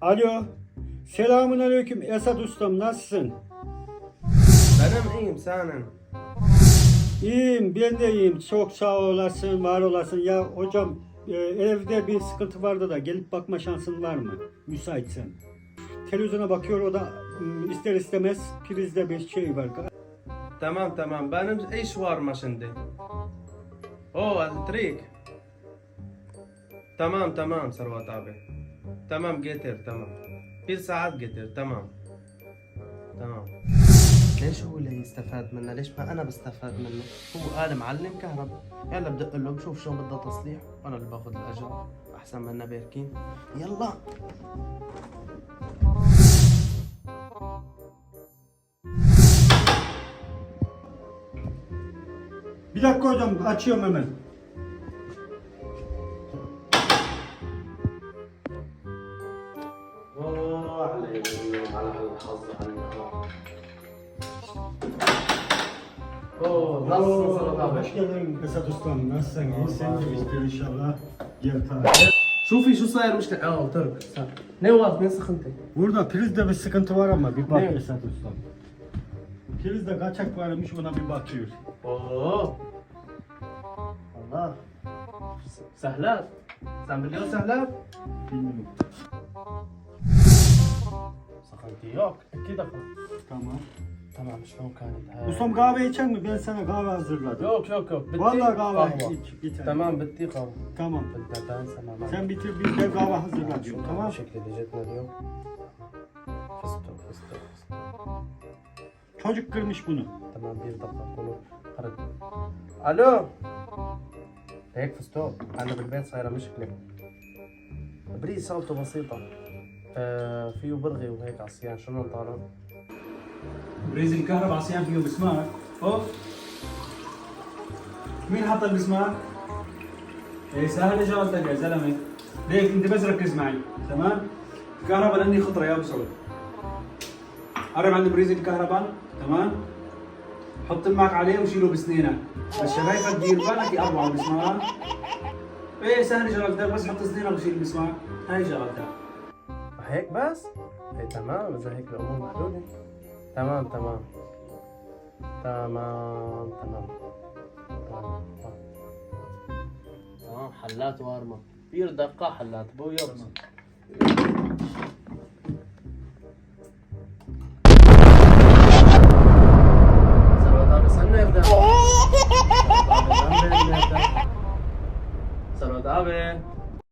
Alo. Selamun aleyküm Esat ustam, nasılsın? Benim iyiyim, senin. İyiyim, ben de iyiyim. Çok sağ olasın, var olasın. Ya hocam, evde bir sıkıntı vardı da gelip bakma şansın var mı? Müsaitsen. Televizyona bakıyor, o da ister istemez prizde bir şey var. Tamam, benim iş var mı şimdi? Elektrik. Tamam Servet abi. Tamam getir, tamam. Bir saat getir, tamam. ليش هو اللي يستفاد منه؟ ليش ما انا بستفاد منه؟ هو قال معلم كهرباء، يلا بدق له بشوف شلون بده تصليح وانا اللي باخذ الاجر احسن منا بيركين. يلا. Bir dakika hocam, açıyorum hemen. nasılsın Servet abi? Hoş geldin Esat ustam, nasılsın? İyisin de inşallah. Gel tabi. شوفي شو صاير مشكلة ترك ne var ne sıkıntı? Burada prizde bir sıkıntı var ama bir bak Ne? Esat ustam. Prizde kaçak varmış, ona bir bakıyor. Allah. Sehlat. Sen biliyorsun Sehlat? Bilmiyorum. Sıkıntı yok. 2 dakika. Tamam. Tamam şlon كانت Ustam kahve içer mi? Ben sana kahve hazırladım. Yok. Bitti. Vallahi kahve Kahve. iç. Bir tane. Tamam bitti kahve. Tamam. Bitti ben sana. Sen bitir, bir de kahve hazırladım. Tamam. Bu şekilde cetne diyor. Fıstık. Çocuk kırmış bunu. Tamam bir dakika bunu قرد. الو هيك فستق انا بالبيت صايره مشكله بريد صوته بسيطه فيه برغي وهيك عصيان شو بدنا نطالب بريز الكهرباء عصيان فيه مسمار. اوف. مين حط المسمار؟ ايه سهل شغلتك يا زلمه. ليك انت بس ركز معي، تمام؟ الكهرباء لاني خطره يا ابو سعود. قرب عند بريز الكهرباء، تمام؟ حط الماك عليه وشيله بسنينك، بس شفايفك دير بالك يقطعوا المسمار. ايه سهل شغلتك، بس حط سنينك وشيل المسمار، هاي شغلتك. هيك بس؟ ايه تمام اذا هيك الامور محلوله تمام حلات وارمه bir dakika حلات bu yok Servet abi sen nerede? Servet abi